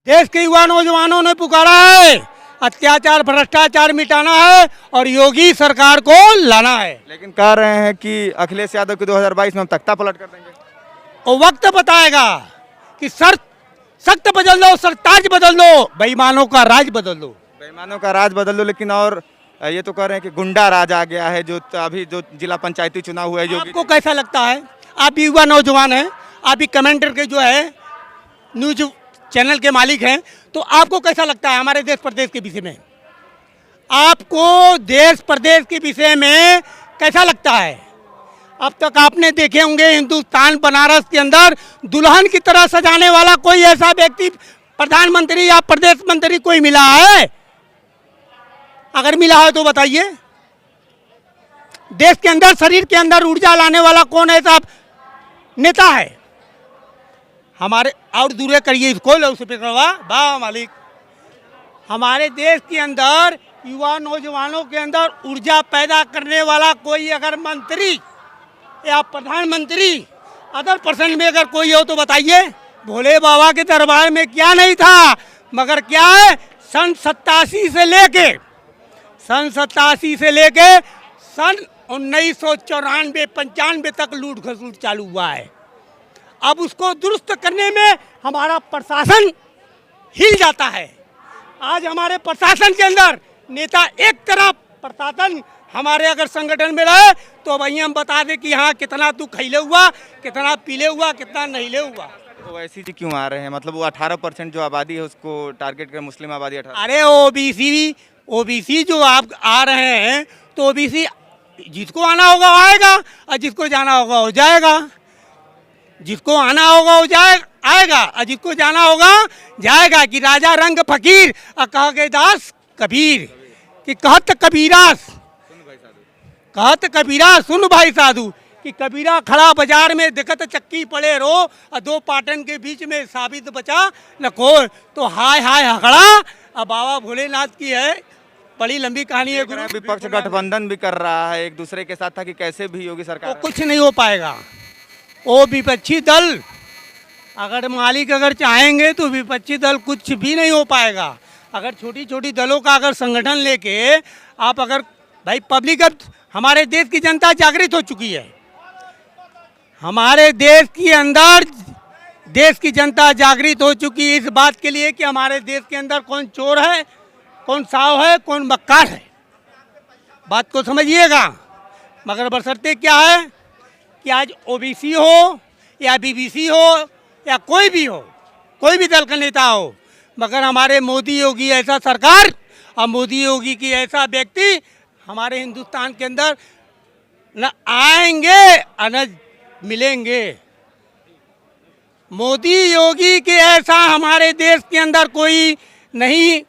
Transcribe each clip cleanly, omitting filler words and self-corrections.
देश के युवा नौजवानों ने पुकारा है, अत्याचार भ्रष्टाचार मिटाना है और योगी सरकार को लाना है। लेकिन कह रहे हैं कि अखिलेश यादव के 2022 में हम तख्ता पलट कर देंगे। और वक्त बताएगा कि सख्त बदल दो, सरताज बदल दो, बेईमानों का राज बदल दो। बेईमानों का राज बदल दो, लेकिन और ये तो कह रहे हैं कि गुंडा राज आ गया है, जो अभी जो जिला पंचायती चुनाव हुआ है। जो आपको कैसा लगता है? आप भी युवा नौजवान हैं, आप भी कमेंटर के जो है न्यूज चैनल के मालिक हैं, तो आपको कैसा लगता है हमारे देश प्रदेश के विषय में? आपको देश प्रदेश के विषय में कैसा लगता है? अब तक आपने देखे होंगे हिंदुस्तान बनारस के अंदर दुल्हन की तरह सजाने वाला कोई ऐसा व्यक्ति प्रधानमंत्री या प्रदेश मंत्री कोई मिला है? अगर मिला है तो बताइए। देश के अंदर शरीर के अंदर ऊर्जा लाने वाला कौन ऐसा नेता है हमारे? और दूर करिए इसको, वाह मालिक। हमारे देश के अंदर युवा नौजवानों के अंदर ऊर्जा पैदा करने वाला कोई अगर मंत्री या प्रधानमंत्री अदर पर्सन में अगर कोई हो तो बताइए। भोले बाबा के दरबार में क्या नहीं था, मगर क्या है, सन 87 से लेके सन 1994-95 तक लूट खसूट चालू हुआ है। अब उसको दुरुस्त करने में हमारा प्रशासन हिल जाता है। आज हमारे प्रशासन के अंदर नेता एक तरफ, प्रशासन हमारे अगर संगठन में रहे तो वही हम बता दें कि हाँ कितना तू खैले हुआ, कितना पीले हुआ, कितना नहीले हुआ। तो ऐसी चीज क्यों आ रहे हैं? मतलब वो 18% जो आबादी है उसको टारगेट कर, मुस्लिम आबादी 18। अरे ओबीसी जो आप आ रहे हैं तो ओबीसी जिसको आना होगा वो आएगा और जिसको जाना होगा वो जाएगा। जिसको आना होगा वो आएगा और जिसको जाना होगा जाएगा। कि राजा रंग फकीर और कह गए दास कबीर, कि कहत कबीरा सुन भाई साधु, कि कबीरा खड़ा बाजार में दिखत चक्की पड़े रो और दो पाटन के बीच में साबित बचा न कोई, तो हाय हाय हकड़ा। अब बाबा भोलेनाथ की है बड़ी लंबी कहानी है। गुरु विपक्ष गठबंधन भी कर रहा है एक दूसरे के साथ था कि कैसे भी योगी सरकार, तो कुछ नहीं हो पाएगा। वो विपक्षी दल अगर मालिक अगर चाहेंगे तो विपक्षी दल कुछ भी नहीं हो पाएगा। अगर छोटी छोटी दलों का अगर संगठन लेके आप अगर भाई पब्लिक, अब हमारे देश की जनता जागृत हो चुकी है। हमारे देश के अंदर देश की जनता जागृत हो चुकी है इस बात के लिए कि हमारे देश के अंदर कौन चोर है, कौन साव है, कौन मक्कार है। बात को समझिएगा। मगर बशर्ते क्या है कि आज ओबीसी हो या बीबीसी हो या कोई भी हो, कोई भी दल का नेता हो, मगर हमारे मोदी योगी ऐसा सरकार और मोदी योगी की ऐसा व्यक्ति हमारे हिंदुस्तान के अंदर न आएंगे और न मिलेंगे। मोदी योगी के ऐसा हमारे देश के अंदर कोई नहीं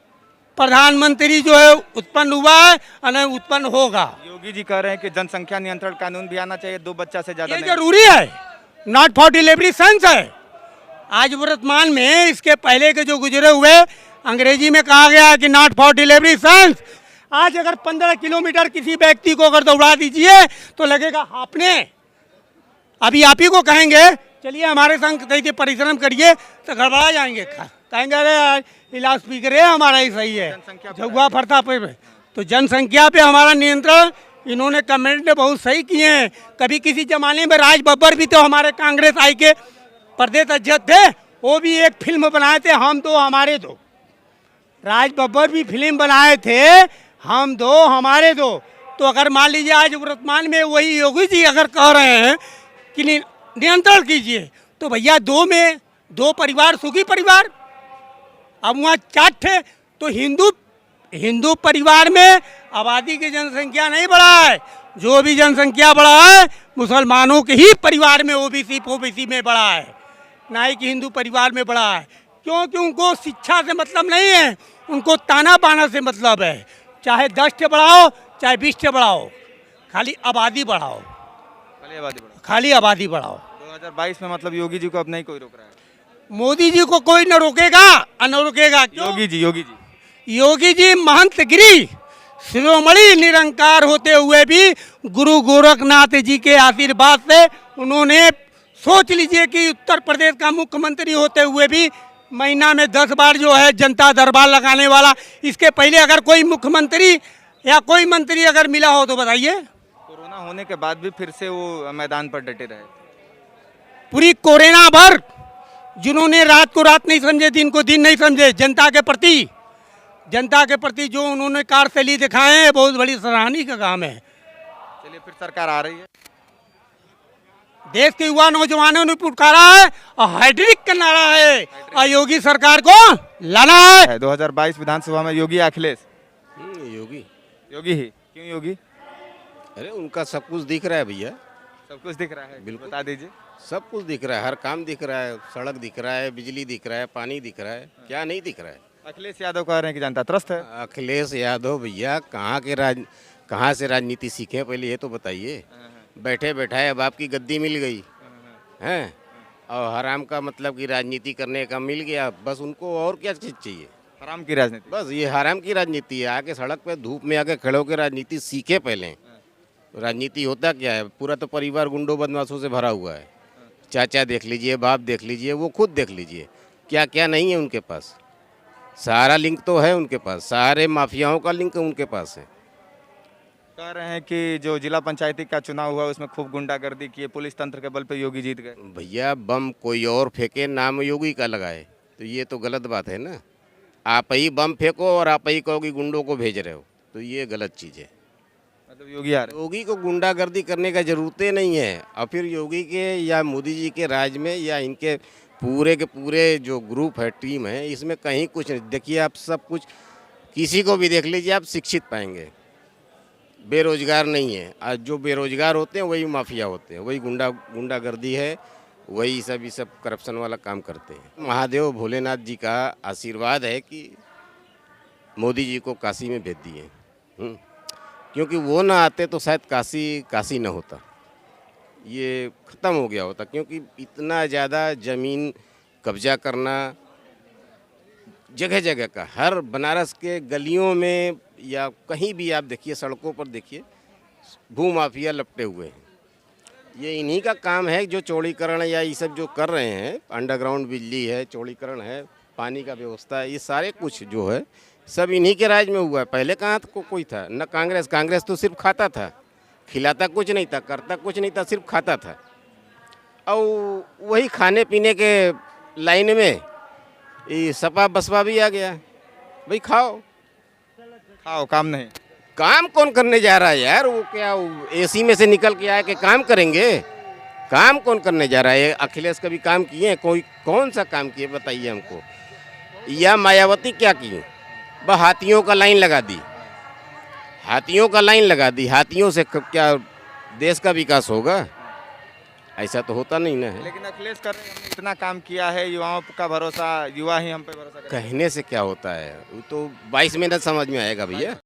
प्रधानमंत्री जो है उत्पन्न हुआ है और न उत्पन्न होगा। योगी जी कह रहे हैं कि जनसंख्या नियंत्रण कानून भी आना चाहिए, 2 बच्चा से ज्यादा ये जरूरी है, नॉट फॉर डिलीवरी सन्स है। आज वर्तमान में इसके पहले के जो गुजरे हुए अंग्रेजी में कहा गया है कि नॉट फॉर डिलीवरी सन्स। आज अगर 15 किलोमीटर किसी व्यक्ति को अगर दौड़ा दीजिए तो लगेगा आपने, अभी आप ही को कहेंगे चलिए हमारे संग कहीं परिश्रम करिए तो गड़बड़ा जाएंगे। कहेंगे अरे लाउड स्पीकर है हमारा ही सही है, झुआ फरता पे। तो जनसंख्या पे हमारा नियंत्रण इन्होंने कमेंट बहुत सही किए हैं। कभी किसी जमाने में राज बब्बर भी तो हमारे कांग्रेस आई के प्रदेश अध्यक्ष थे, वो भी एक फिल्म बनाए थे हम दो हमारे दो। राज बब्बर भी फिल्म बनाए थे हम दो हमारे दो। तो अगर मान लीजिए आज वर्तमान में वही योगी जी अगर कह रहे हैं कि नियंत्रण कीजिए, तो भैया दो परिवार सुखी परिवार। अब वहाँ 4 थे तो हिंदू परिवार में आबादी की जनसंख्या नहीं बढ़ा है। जो भी जनसंख्या बढ़ा है मुसलमानों के ही परिवार में ओबीसी में बढ़ा है, ना ही कि हिंदू परिवार में बढ़ा है। क्योंकि उनको शिक्षा से मतलब नहीं है, उनको ताना बाना से मतलब है। चाहे 10 बढ़ाओ चाहे 20 बढ़ाओ, खाली आबादी बढ़ाओ, खाली आबादी बढ़ाओ। 2022 में मतलब योगी जी को अब नहीं कोई रोक रहा है। मोदी जी को कोई न रोकेगा और न रोकेगा। योगी जी महंतगिरी शिरोमणि निरंकार होते हुए भी गुरु गोरखनाथ जी के आशीर्वाद से उन्होंने सोच लीजिए कि उत्तर प्रदेश का मुख्यमंत्री होते हुए भी महीना में 10 बार जो है जनता दरबार लगाने वाला, इसके पहले अगर कोई मुख्यमंत्री या कोई मंत्री अगर मिला हो तो बताइए। कोरोना होने के बाद भी फिर से वो मैदान पर डटे रहे। पूरी कोरोना भर जिन्होंने रात को रात नहीं समझे, दिन को दिन नहीं समझे, जनता के प्रति जो उन्होंने कार्यशैली दिखाए हैं, बहुत बड़ी सराहनीय का काम है। चलिए फिर सरकार आ रही है। देश के युवा नौजवानों ने पुकारा है और हैट्रिक का नारा है और योगी सरकार को लाना है। 2022 विधानसभा में योगी या अखिलेश? योगी। योगी ही। क्यों योगी? अरे उनका सब कुछ दिख रहा है भैया, सब कुछ दिख रहा है, बिल्कुल। बता दीजिए। सब कुछ दिख रहा है, हर काम दिख रहा है, सड़क दिख रहा है, बिजली दिख रहा है, पानी दिख रहा है, क्या नहीं दिख रहा है। अखिलेश यादव कह रहे हैं कि जनता त्रस्त है। अखिलेश यादव भैया कहाँ से राजनीति सीखे, पहले ये तो बताइए। बैठे बैठाए अब आपकी गद्दी मिल गई हैं, और हराम का मतलब कि राजनीति करने का मिल गया, बस उनको और क्या चीज़ चाहिए। हराम की राजनीति। बस ये हराम की राजनीति है। आके सड़क पे धूप में आके खड़े होकर राजनीति सीखे पहले। राजनीति होता क्या है, पूरा तो परिवार गुंडों बदमाशों से भरा हुआ है। चाचा देख लीजिए, बाप देख लीजिए, वो खुद देख लीजिए, क्या क्या नहीं है उनके पास। सारा लिंक तो है उनके पास, सारे माफियाओं का लिंक उनके पास है। कह रहे हैं कि जो जिला पंचायती का चुनाव हुआ उसमें खूब गुंडागर्दी की, पुलिस तंत्र के बल पे योगी जीत गए। भैया बम कोई और फेंके, नाम योगी का लगाए, तो ये तो गलत बात है ना। आप ही बम फेंको और आप ही कहो कि गुंडों को भेज रहे हो, तो ये गलत चीज़ है। मतलब योगी आ रहे। योगी को गुंडागर्दी करने का जरूरत नहीं है। और फिर योगी के या मोदी जी के राज में या इनके पूरे के पूरे जो ग्रुप है, टीम है, इसमें कहीं कुछ नहीं। देखिए आप सब कुछ, किसी को भी देख लीजिए आप, शिक्षित पाएंगे, बेरोजगार नहीं है। आज जो बेरोजगार होते हैं वही माफिया होते हैं, वही गुंडागर्दी है, वही सब करप्शन वाला काम करते हैं। महादेव भोलेनाथ जी का आशीर्वाद है कि मोदी जी को काशी में भेज दिए, क्योंकि वो ना आते तो शायद काशी न होता, ये ख़त्म हो गया होता। क्योंकि इतना ज़्यादा ज़मीन कब्जा करना जगह जगह का, हर बनारस के गलियों में या कहीं भी आप देखिए, सड़कों पर देखिए, भू माफिया लपटे हुए हैं। ये इन्हीं का काम है, जो चौड़ीकरण या ये सब जो कर रहे हैं, अंडरग्राउंड बिजली है, चौड़ीकरण है, पानी का व्यवस्था है, ये सारे कुछ जो है सब इन्हीं के राज में हुआ है। पहले कहाँ कोई था न। कांग्रेस तो सिर्फ खाता था, खिलाता कुछ नहीं था, करता कुछ नहीं था, सिर्फ खाता था। और वही खाने पीने के लाइन में ये सपा बसपा भी आ गया। भाई खाओ, काम नहीं। काम कौन करने जा रहा है यार? वो क्या एसी में से निकल के आए कि काम करेंगे? काम कौन करने जा रहा है? अखिलेश कभी काम किए हैं? कोई कौन सा काम किए बताइए हमको। या मायावती क्या की? बस हाथियों का लाइन लगा दी, हाथियों का लाइन लगा दी। हाथियों से क्या देश का विकास होगा? ऐसा तो होता नहीं ना है। लेकिन अखिलेश कर रहे हैं हमने इतना काम किया है, युवाओं का भरोसा, युवा ही हम पे भरोसा करते हैं। कहने से क्या होता है, वो तो 22 मिनट समझ में आएगा भैया।